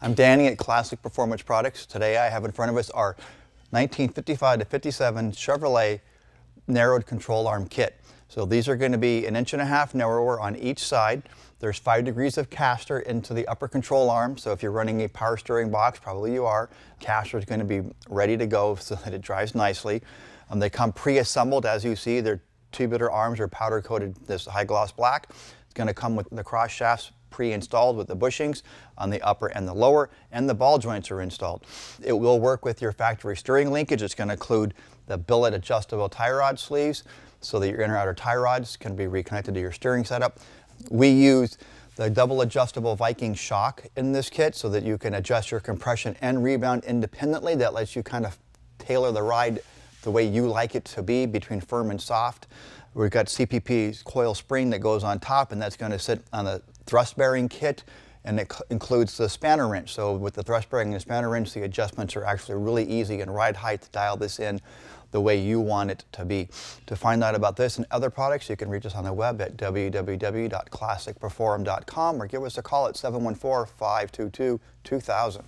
I'm Danny at Classic Performance Products. Today I have in front of us our 1955 to 57 Chevrolet Narrowed Control Arm kit. So these are going to be 1.5 inches narrower on each side. There's 5 degrees of caster into the upper control arm, so if you're running a power steering box, probably you are, caster is going to be ready to go so that it drives nicely. They come pre-assembled, as you see. Their tubular arms are powder coated this high gloss black. It's going to come with the cross shafts pre-installed with the bushings on the upper and the lower, and the ball joints are installed. It will work with your factory steering linkage. It's going to include the billet adjustable tie rod sleeves so that your inner outer tie rods can be reconnected to your steering setup. We use the double adjustable Viking shock in this kit so that you can adjust your compression and rebound independently. That lets you kind of tailor the ride the way you like it to be between firm and soft. We've got CPP coil spring that goes on top, and that's going to sit on the thrust bearing kit, and it includes the spanner wrench. So with the thrust bearing and the spanner wrench, the adjustments are actually really easy, and ride height to dial this in the way you want it to be. To find out about this and other products, you can reach us on the web at www.classicperform.com or give us a call at 714-522-2000.